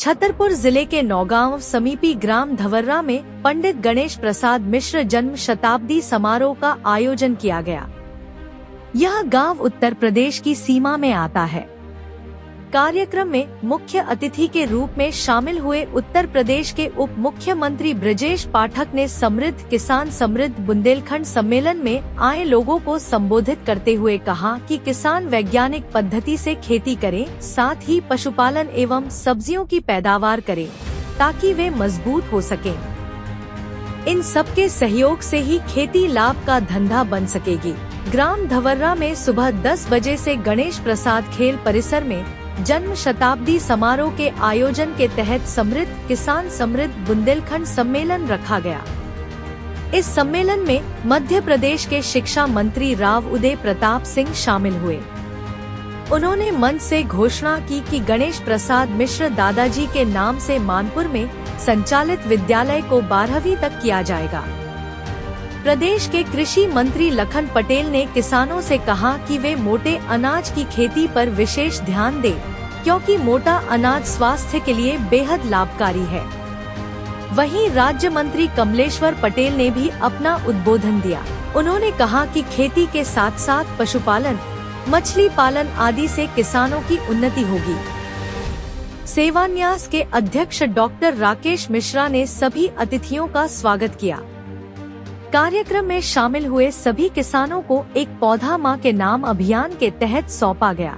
छतरपुर जिले के नौगांव समीपी ग्राम धवर्रा में पंडित गणेश प्रसाद मिश्र जन्म शताब्दी समारोह का आयोजन किया गया। यह गांव उत्तर प्रदेश की सीमा में आता है। कार्यक्रम में मुख्य अतिथि के रूप में शामिल हुए उत्तर प्रदेश के उप मुख्यमंत्री ब्रजेश पाठक ने समृद्ध किसान समृद्ध बुंदेलखंड सम्मेलन में आए लोगों को संबोधित करते हुए कहा कि किसान वैज्ञानिक पद्धति से खेती करें, साथ ही पशुपालन एवं सब्जियों की पैदावार करें ताकि वे मजबूत हो सकें। इन सबके सहयोग से ही खेती लाभ का धंधा बन सकेगी। ग्राम धवर्रा में सुबह 10 बजे से गणेश प्रसाद खेल परिसर में जन्म शताब्दी समारोह के आयोजन के तहत समृद्ध किसान समृद्ध बुंदेलखंड सम्मेलन रखा गया। इस सम्मेलन में मध्य प्रदेश के शिक्षा मंत्री राव उदय प्रताप सिंह शामिल हुए। उन्होंने मंच से घोषणा की कि गणेश प्रसाद मिश्र दादाजी के नाम से मानपुर में संचालित विद्यालय को 12वीं तक किया जाएगा। प्रदेश के कृषि मंत्री लखन पटेल ने किसानों से कहा कि वे मोटे अनाज की खेती पर विशेष ध्यान दें, क्योंकि मोटा अनाज स्वास्थ्य के लिए बेहद लाभकारी है। वहीं राज्य मंत्री कमलेश्वर पटेल ने भी अपना उद्बोधन दिया। उन्होंने कहा कि खेती के साथ साथ पशुपालन, मछली पालन आदि से किसानों की उन्नति होगी। सेवान्यास के अध्यक्ष डॉक्टर राकेश मिश्रा ने सभी अतिथियों का स्वागत किया। कार्यक्रम में शामिल हुए सभी किसानों को एक पौधा मां के नाम अभियान के तहत सौंपा गया।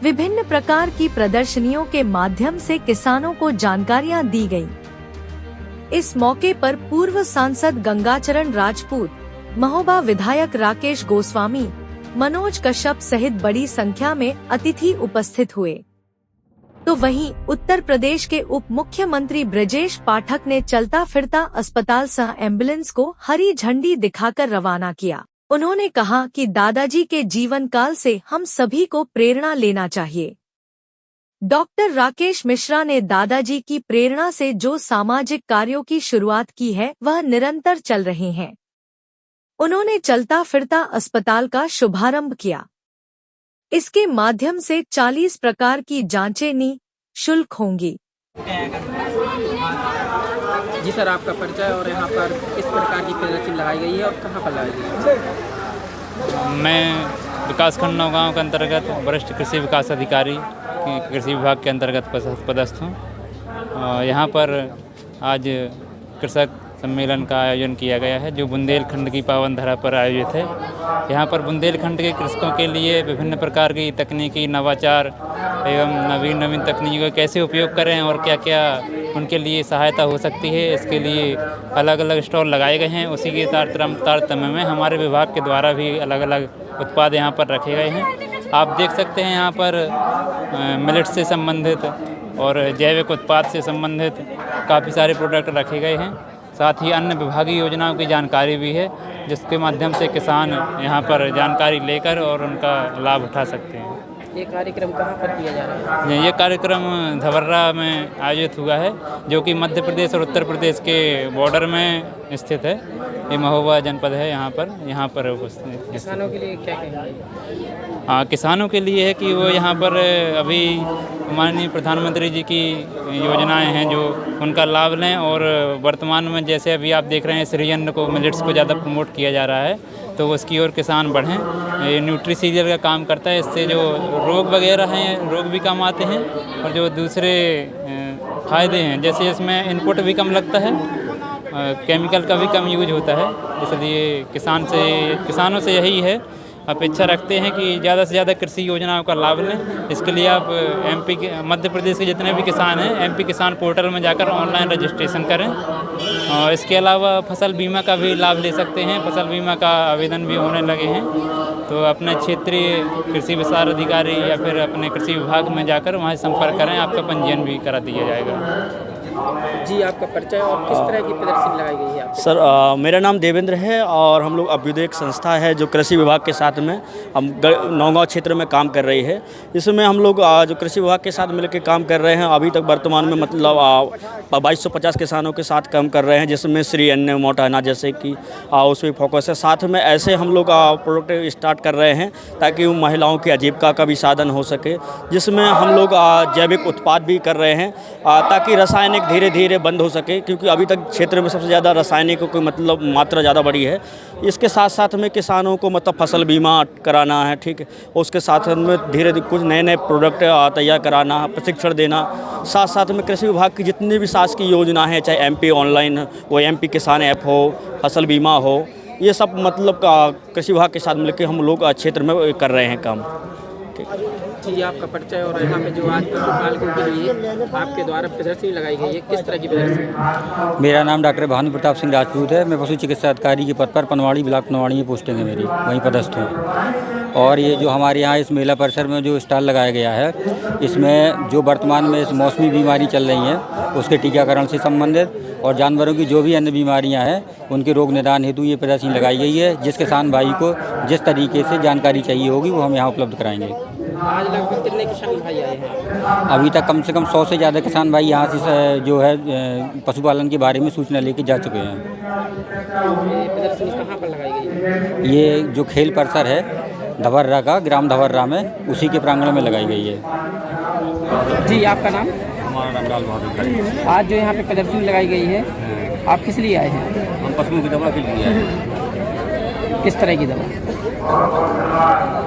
विभिन्न प्रकार की प्रदर्शनियों के माध्यम से किसानों को जानकारियां दी गयी। इस मौके पर पूर्व सांसद गंगाचरण राजपूत, महोबा विधायक राकेश गोस्वामी, मनोज कश्यप सहित बड़ी संख्या में अतिथि उपस्थित हुए। तो वहीं उत्तर प्रदेश के उप मुख्यमंत्री ब्रजेश पाठक ने चलता फिरता अस्पताल सह एम्बुलेंस को हरी झंडी दिखाकर रवाना किया। उन्होंने कहा कि दादाजी के जीवन काल से हम सभी को प्रेरणा लेना चाहिए। डॉक्टर राकेश मिश्रा ने दादाजी की प्रेरणा से जो सामाजिक कार्यों की शुरुआत की है वह निरंतर चल रहे हैं। उन्होंने चलता फिरता अस्पताल का शुभारंभ किया। इसके माध्यम से 40 प्रकार की जांचें निःशुल्क होंगी। जी सर, आपका परिचय और यहाँ पर किस प्रकार की प्रदर्शनी लगाई गई है और कहाँ पर लगाई गई है? मैं विकासखंड नौगांव के अंतर्गत वरिष्ठ कृषि विकास अधिकारी कृषि विभाग के अंतर्गत पदस्थ हूँ। यहाँ पर आज कृषक सम्मेलन का आयोजन किया गया है, जो बुंदेलखंड की पावन धरा पर आयोजित है। यहाँ पर बुंदेलखंड के कृषकों के लिए विभिन्न प्रकार की तकनीकी नवाचार एवं नवीन तकनीकों का कैसे उपयोग करें और क्या क्या उनके लिए सहायता हो सकती है, इसके लिए अलग अलग स्टॉल लगाए गए हैं। उसी के तारतम्य में हमारे विभाग के द्वारा भी अलग अलग उत्पाद यहाँ पर रखे गए हैं। आप देख सकते हैं यहाँ पर मिलेट से संबंधित और जैविक उत्पाद से संबंधित काफ़ी सारे प्रोडक्ट रखे गए हैं। साथ ही अन्य विभागीय योजनाओं की जानकारी भी है, जिसके माध्यम से किसान यहाँ पर जानकारी लेकर और उनका लाभ उठा सकते हैं। ये कार्यक्रम कहाँ पर किया जा रहा है? ये कार्यक्रम धवर्रा में आयोजित हुआ है, जो कि मध्य प्रदेश और उत्तर प्रदेश के बॉर्डर में स्थित है। ये महोबा जनपद है। यहाँ पर उपस्थित किसानों के लिए क्या कहेंगे? हाँ, किसानों के लिए है कि वो यहाँ पर अभी माननीय प्रधानमंत्री जी की योजनाएं हैं जो उनका लाभ लें, और वर्तमान में जैसे अभी आप देख रहे हैं सृजन को, मिलेट्स को ज़्यादा प्रमोट किया जा रहा है, तो उसकी ओर किसान बढ़ें। ये न्यूट्रीसीरियल का काम करता है, इससे जो रोग वगैरह हैं रोग भी कम आते हैं, और जो दूसरे फ़ायदे हैं जैसे इसमें इनपुट भी कम लगता है, केमिकल का भी कम यूज होता है। इसलिए किसानों से यही है, अपेक्षा रखते हैं कि ज़्यादा से ज़्यादा कृषि योजनाओं का लाभ लें। इसके लिए आप मध्य प्रदेश के जितने भी किसान हैं MP किसान पोर्टल में जाकर ऑनलाइन रजिस्ट्रेशन करें। और इसके अलावा फसल बीमा का भी लाभ ले सकते हैं। फसल बीमा का आवेदन भी होने लगे हैं, तो अपने क्षेत्रीय कृषि विस्तार अधिकारी या फिर अपने कृषि विभाग में जाकर वहाँ संपर्क करें, आपका पंजीयन भी करा दिया जाएगा। जी आपका परिचय और किस तरह की प्रदर्शनी लगाई गई है आपके? सर मेरा नाम देवेंद्र है और हम लोग अभ्युदय एक संस्था है जो कृषि विभाग के साथ में हम नौगांव क्षेत्र में काम कर रही है। इसमें हम लोग जो कृषि विभाग के साथ मिलकर काम कर रहे हैं, अभी तक वर्तमान में मतलब 2250 किसानों के साथ काम कर रहे हैं, जिसमें श्री अन्न मोटा अनाज जैसे कि उस पर फोकस है। साथ में ऐसे हम लोग प्रोडक्ट स्टार्ट कर रहे हैं ताकि वो महिलाओं की आजीविका का भी साधन हो सके, जिसमें हम लोग जैविक उत्पाद भी कर रहे हैं ताकि रासायनिक धीरे धीरे बंद हो सके, क्योंकि अभी तक क्षेत्र में सबसे ज़्यादा रासायनिक की मतलब मात्रा ज़्यादा बढ़ी है। इसके साथ साथ में किसानों को मतलब फसल बीमा कराना है, ठीक है, उसके साथ में धीरे धीरे कुछ नए नए प्रोडक्ट तैयार कराना, प्रशिक्षण देना। साथ साथ में कृषि विभाग की जितनी भी शासकीय योजना है, चाहे MP ऑनलाइन वो MP किसान ऐप हो, फसल बीमा हो, ये सब मतलब कृषि विभाग के साथ मिलकर हम लोग क्षेत्र में कर रहे हैं काम। जी आपका परिचय और यहाँ पे जो आज पशुपालकों के लिए आपके द्वारा प्रदर्शनी लगाई गई है, किस तरह की प्रदर्शनी? मेरा नाम डॉक्टर भानु प्रताप सिंह राजपूत है। मैं पशु चिकित्सा अधिकारी के पद पर पनवाड़ी ब्लॉक पनवाड़ी में पोस्टिंग है मेरी, वहीं पदस्थ हूँ। और ये जो हमारे यहाँ इस मेला परिसर में जो स्टॉल लगाया गया है, इसमें जो वर्तमान में इस मौसमी बीमारी चल रही हैं उसके टीकाकरण से संबंधित और जानवरों की जो भी अन्य बीमारियां हैं उनके रोग निदान हेतु ये प्रदर्शनी लगाई गई है। जिस किसान भाई को जिस तरीके से जानकारी चाहिए होगी वो हम यहाँ उपलब्ध कराएंगे। आज लगभग कितने किसान भाई आए हैं? अभी तक कम से कम 100 से ज़्यादा किसान भाई यहाँ से जो है पशुपालन के बारे में सूचना लेके जा चुके हैं। ये प्रदर्शनी कहाँ पर लगाई गई है? ये जो खेल परिसर है धवर्रा का, ग्राम धवर्रा में, उसी के प्रांगण में लगाई गई है। जी आपका नाम? हमारा नाम लाल बहादुर। आज जो यहाँ पे प्रदर्शनी लगाई गई है, आप किस लिए आए हैं? हम पशुओं की दवा के लिए आए हैं। किस तरह की दवा?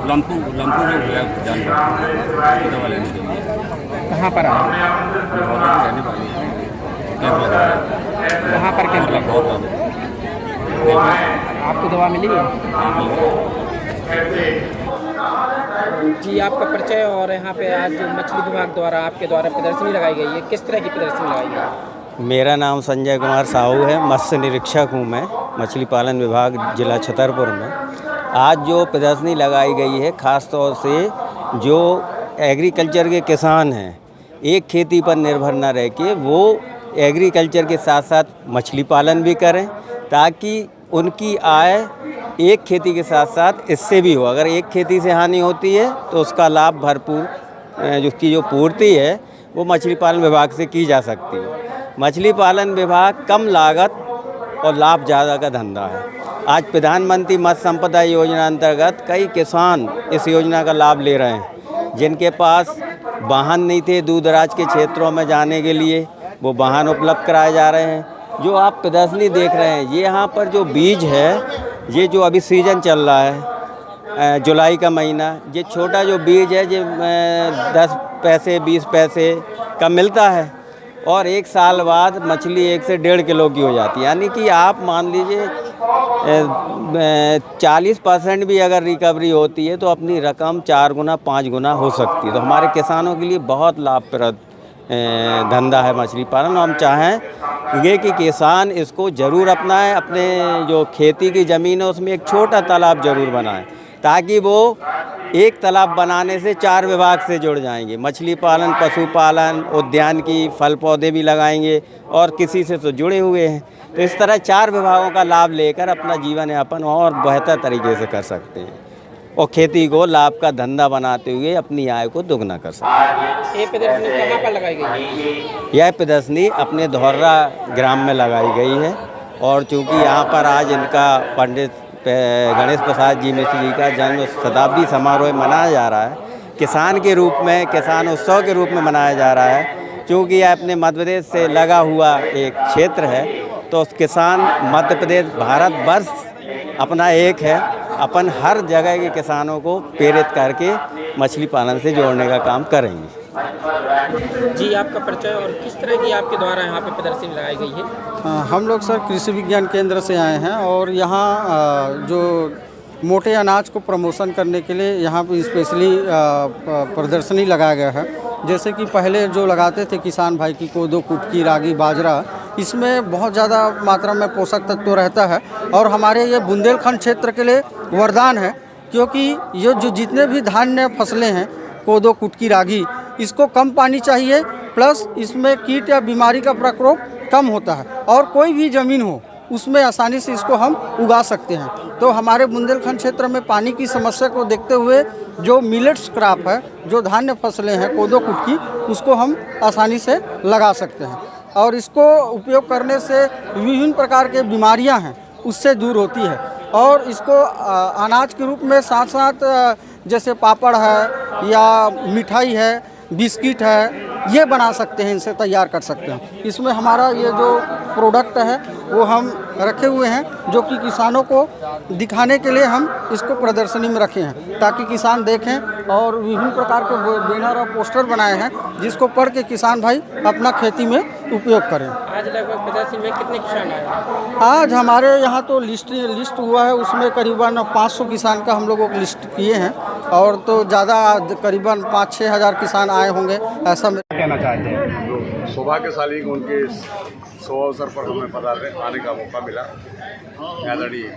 लंपू जो है जानवर की दवा लेने के लिए। कहाँ पर आए? रहने वाली है कैंप लगा है। कहाँ पर कैंप लगा? आपको दवा मिली है? जी आपका परिचय और यहाँ पे आज जो मछली विभाग द्वारा आपके द्वारा प्रदर्शनी लगाई गई है, किस तरह की प्रदर्शनी लगाई गई है? मेरा नाम संजय कुमार साहू है, मत्स्य निरीक्षक हूँ मैं, मछली पालन विभाग जिला छतरपुर में। आज जो प्रदर्शनी लगाई गई है, ख़ास तौर से जो एग्रीकल्चर के किसान हैं, एक खेती पर निर्भर न रह के वो एग्रीकल्चर के साथ साथ मछली पालन भी करें, ताकि उनकी आय एक खेती के साथ साथ इससे भी हो। अगर एक खेती से हानि होती है तो उसका लाभ भरपूर, उसकी जो पूर्ति है वो मछली पालन विभाग से की जा सकती है। मछली पालन विभाग कम लागत और लाभ ज़्यादा का धंधा है। आज प्रधानमंत्री मत्स्य संपदा योजना अंतर्गत कई किसान इस योजना का लाभ ले रहे हैं। जिनके पास वाहन नहीं थे दूर दराज के क्षेत्रों में जाने के लिए, वो वाहन उपलब्ध कराए जा रहे हैं। जो आप प्रदर्शनी देख रहे हैं, ये यहाँ पर जो बीज है, ये जो अभी सीजन चल रहा है जुलाई का महीना, ये छोटा जो बीज है ये 10 पैसे 20 पैसे का मिलता है और एक साल बाद मछली 1 से 1.5 किलो की हो जाती है। यानी कि आप मान लीजिए 40% भी अगर रिकवरी होती है तो अपनी रकम 4 गुना 5 गुना हो सकती है। तो हमारे किसानों के लिए बहुत लाभप्रद धंधा है मछली पालन। हम चाहें ये कि किसान इसको ज़रूर अपनाएं, अपने जो खेती की ज़मीन है उसमें एक छोटा तालाब ज़रूर बनाएं, ताकि वो एक तालाब बनाने से 4 विभाग से जुड़ जाएंगे। मछली पालन, पशुपालन, उद्यान की फल पौधे भी लगाएंगे और किसी से तो जुड़े हुए हैं। तो इस तरह 4 विभागों का लाभ लेकर अपना जीवन यापन और बेहतर तरीके से कर सकते हैं और खेती को लाभ का धंधा बनाते हुए अपनी आय को दोगुना कर सकते हैं। ये प्रदर्शनी कहाँ पर लगाई गई है? यह प्रदर्शनी अपने धवर्रा ग्राम में लगाई गई है और चूँकि यहाँ पर आज इनका पंडित गणेश प्रसाद जी मिश्र जी का जन्म शताब्दी समारोह मनाया जा रहा है, किसान के रूप में, किसान उत्सव के रूप में मनाया जा रहा है। चूँकि यह अपने मध्य प्रदेश से लगा हुआ एक क्षेत्र है, तो किसान मध्य प्रदेश भारतवर्ष अपना एक है। अपन हर जगह के किसानों को प्रेरित करके मछली पालन से जोड़ने का काम करेंगे। जी आपका परिचय और किस तरह की आपके द्वारा यहाँ पे प्रदर्शनी लगाई गई है? हम लोग सर कृषि विज्ञान केंद्र से आए हैं और यहाँ जो मोटे अनाज को प्रमोशन करने के लिए यहाँ पे स्पेशली प्रदर्शनी लगाया गया है। जैसे कि पहले जो लगाते थे किसान भाई की कोदो, कुटकी, रागी, बाजरा, इसमें बहुत ज़्यादा मात्रा में पोषक तत्व रहता है और हमारे ये बुंदेलखंड क्षेत्र के लिए वरदान है, क्योंकि ये जो जितने भी धान्य फसलें हैं, कोदो, कुटकी, रागी, इसको कम पानी चाहिए, प्लस इसमें कीट या बीमारी का प्रकोप कम होता है और कोई भी ज़मीन हो उसमें आसानी से इसको हम उगा सकते हैं। तो हमारे बुंदेलखंड क्षेत्र में पानी की समस्या को देखते हुए जो मिलेट्स क्रॉप है, जो धान्य फसलें हैं कोदो कुटकी, उसको हम आसानी से लगा सकते हैं और इसको उपयोग करने से विभिन्न प्रकार के बीमारियां हैं उससे दूर होती है। और इसको अनाज के रूप में साथ साथ जैसे पापड़ है या मिठाई है, बिस्किट है, ये बना सकते हैं, इनसे तैयार कर सकते हैं। इसमें हमारा ये जो प्रोडक्ट है वो हम रखे हुए हैं जो कि किसानों को दिखाने के लिए हम इसको प्रदर्शनी में रखे हैं ताकि किसान देखें, और विभिन्न प्रकार के बैनर और पोस्टर बनाए हैं जिसको पढ़ के किसान भाई अपना खेती में उपयोग करें। आज लगभग प्रदर्शनी में कितने किसान आए? आज हमारे यहाँ तो लिस्ट हुआ है, उसमें करीबन 500 किसान का हम लोगों को लिस्ट किए हैं और तो ज़्यादा करीबन 5-6 हज़ार किसान आए होंगे, ऐसा कहना चाहते हैं। सौभाग्यशाली कि उनके शुभ अवसर पर हमें आने का मौका मिला। आदरणीय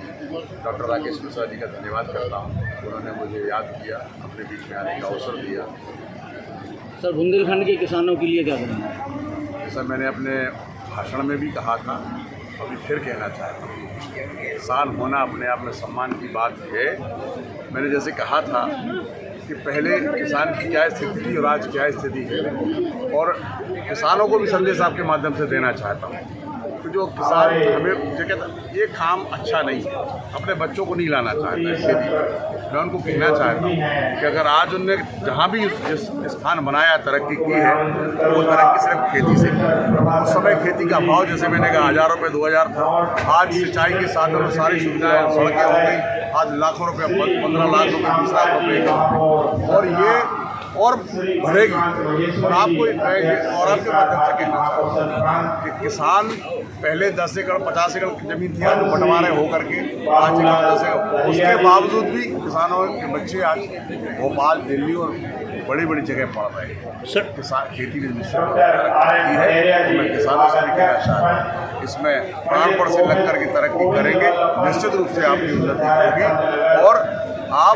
डॉक्टर राकेश मिश्रा जी का धन्यवाद करता हूँ, उन्होंने मुझे याद किया, अपने बीच में आने का अवसर दिया। सर, बुंदेलखंड के किसानों के लिए क्या करें? जैसा मैंने अपने भाषण में भी कहा था, अभी फिर कहना चाहता हूँ, किसान होना अपने आप में सम्मान की बात है। मैंने जैसे कहा था कि पहले किसान की क्या स्थिति थी और आज क्या स्थिति है, और किसानों को भी संदेश आपके माध्यम से देना चाहता हूँ कि जो किसान हमें जो कहता ये काम अच्छा नहीं है, अपने बच्चों को नहीं लाना चाहता है खेती में। मैं उनको कहना चाहता हूँ कि अगर आज उनने जहाँ भी जिस स्थान बनाया, तरक्की की है, तो वो तरक्की सिर्फ खेती से की। उस समय खेती का भाव जैसे मैंने कहा 1000 रुपये 2000 था, आज सिंचाई के साधन और सारी सुविधाएँ, सड़कें हो गई, आज लाखों रुपये, 15 लाख रुपये, 20 लाख रुपये का, और ये और बढ़ेगी। और आपको और आपके माध्यम से कहना चाहता हूँ कि किसान पहले 10 एकड़ 50 एकड़ की जमीन थी, आज बंटवारे होकर के 5 एकड़ 10 एकड़, उसके बावजूद भी किसानों के बच्चे आज भोपाल, दिल्ली और बड़ी बड़ी जगह पढ़ रहे हैं। सर, किसान खेती में निश्चित तरक्की है, तो मैं किसानों से भी कहना चाहता हूँ इसमें प्राणपण से लग करके तरक्की करेंगे, निश्चित रूप से आपकी उन्नति होगी और आप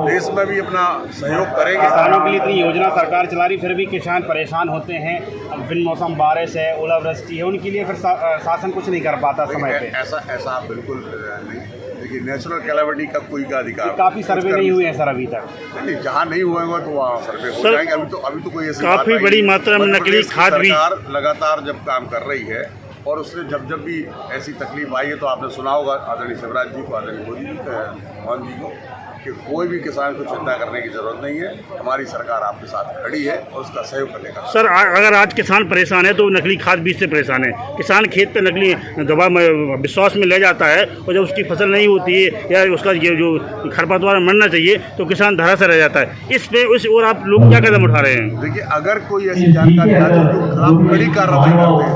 देश में भी अपना सहयोग करेंगे। किसानों के लिए इतनी योजना सरकार चला रही, फिर भी किसान परेशान होते हैं। बिन मौसम बारिश है, ओलावृष्टि है, उनके लिए फिर शासन कुछ नहीं कर पाता समय पे। ऐसा बिल्कुल नहीं। देखिए, नेचुरल कैलामिटी का कोई का अधिकार, काफ़ी सर्वे नहीं हुए हैं सर अभी तक। नहीं, जहाँ नहीं हुए तो वहाँ सर्वे हो जाएंगे। अभी तो कोई ऐसी काफ़ी बड़ी मात्रा में नकली खाद भी सरकार लगातार जब काम कर रही है, और उसने जब भी ऐसी तकलीफ आई है तो आपने सुना होगा आदरणीय शिवराज जी को, आदरणीय मोदी जी मोहन जी को, कि कोई भी किसान को चिंता करने की जरूरत नहीं है, हमारी सरकार आपके साथ खड़ी है और उसका सहयोग करेगा। सर, अगर आज किसान परेशान है तो नकली खाद बीज से परेशान है। किसान खेत पे नकली दवा में विश्वास में ले जाता है और जब उसकी फसल नहीं होती है या उसका ये जो खरपतवार मरना चाहिए तो किसान धरा से रह जाता है। इस पे उस और आप लोग क्या कदम उठा रहे हैं? देखिए, अगर कोई ऐसी जानकारी आ जाए तो खिलाफ कड़ी कार्रवाई करते हैं,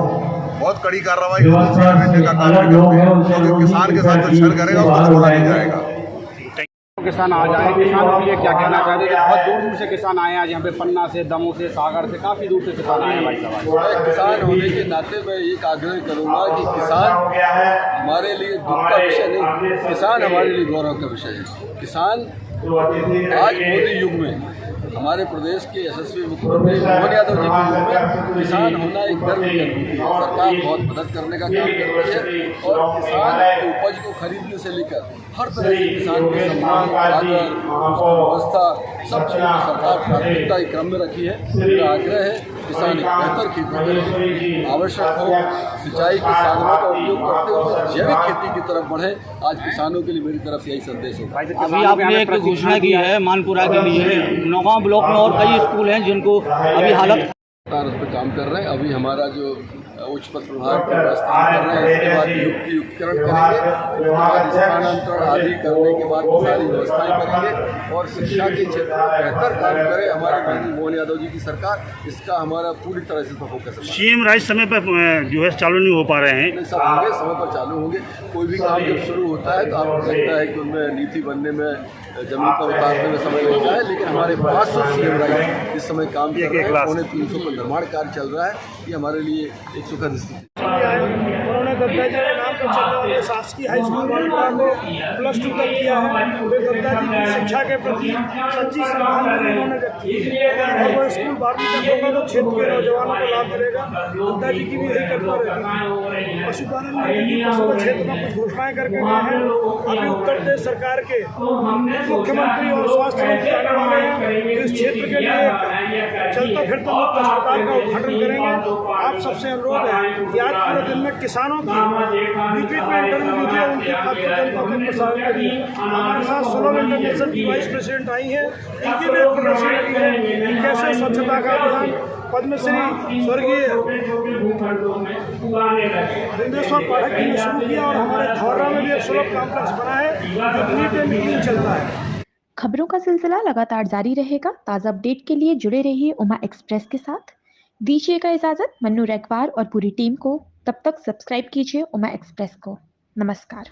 बहुत कड़ी कार्रवाई का काम भी करते हैं, किसान के साथ जो छल करेगा उसको छोड़ा नहीं जाएगा। किसान आ जाए, किसानों के लिए क्या कहना चाहते हैं? बहुत दूर दूर से किसान आए हैं आज यहाँ पे, पन्ना से, दमोह से, सागर से, काफ़ी दूर से किसान आए हैं भाई साहब। किसान होने के नाते मैं एक आग्रह करूँगा कि किसान हमारे लिए दुख का विषय नहीं, किसान हमारे लिए गौरव का विषय है। किसान आज मोदी युग में, हमारे प्रदेश के यशस्वी मुख्यमंत्री मोहन यादव जी के युग में किसान होना एक गर्व की अनुभूति है। सरकार बहुत मदद करने का काम कर रही है और किसान की उपज को खरीदने से लेकर हर तरह से किसान के सम्मान, आदर, उसकी व्यवस्था, सब चीज़ों को सरकार प्राथमिकता के क्रम में रखी है। मेरा आग्रह है किसान बेहतर खेती करें, आवश्यक हो सिंचाई के साधनों का उपयोग करते हुए जैविक खेती की तरफ बढ़े। आज किसानों के लिए मेरी तरफ से यही संदेश होगा। अभी आपने एक घोषणा की है मानपुरा के लिए, नौगांव ब्लॉक में और कई स्कूल हैं जिनको अभी हालत उस पर काम कर रहे हैं। अभी हमारा जो उच्च पथ प्रभाग की व्यवस्था कर रहे हैं, इसके बाद युक्तिकरण करेंगे, उसके बाद स्थानांतरण आदि करने के बाद सारी व्यवस्थाएं करेंगे और शिक्षा के क्षेत्र में बेहतर काम करे हमारे मोदी मोहन यादव जी की सरकार। इसका हमारा पूरी तरह से फोकस है। सीएम राज समय पर जो है चालू नहीं हो पा रहे हैं। सब होंगे, समय पर चालू होंगे। कोई भी काम जब शुरू होता है तो आपको लगता है कि उनमें नीति बनने में, जमीन पर उतारने में समय लगता है, लेकिन हमारे 500 सीएम राज इस समय काम कर रहे हैं। 350 का निर्माण कार्य चल रहा है। ये हमारे लिए एक सुखद स्थिति है। में चलने वाले शासकीय हाई स्कूल बांकुड़ा को +2 तक किया है। दत्ता जी की शिक्षा के प्रति सच्ची श्रद्धांजलि उन्होंने व्यक्त की है और वो स्कूल 12वीं तक होगा तो क्षेत्र के नौजवानों को लाभ मिलेगा। दत्ता जी की भी यही कल्पना रहती थी। पशुपालन मंत्री पशु क्षेत्र में कुछ घोषणाएं करके गए हैं। अभी उत्तर प्रदेश सरकार के मुख्यमंत्री और स्वास्थ्य मंत्री आने वाले हैं, तो इस क्षेत्र के लिए चलता फिरता मुक्त अस्पताल का उद्घाटन करेंगे। आप सबसे अनुरोध है कि आज पूरे दिन में किसानों की बीच में इंटरव्यू लीजिए, उनकी खातिर जनता तक प्रसारण करिए। हमारे साथ सोलर इंटरनेशनल की वाइस प्रेसिडेंट आई हैं, इनकी भी एक प्रदर्शनी लगी है कि कैसे स्वच्छता का अभियान पद्मश्री स्वर्गीय बिंदेश्वर पाठक जी ने शुरू किया और हमारे धौर्रा में भी एक सुलभ कॉम्प्लेक्स बना है जो नीट एंड क्लीन चलता है। खबरों का सिलसिला लगातार जारी रहेगा। ताज़ा अपडेट के लिए जुड़े रहिए उमा एक्सप्रेस के साथ। दीजिएगा इजाज़त मन्नू रैकवार और पूरी टीम को। तब तक सब्सक्राइब कीजिए उमा एक्सप्रेस को। नमस्कार।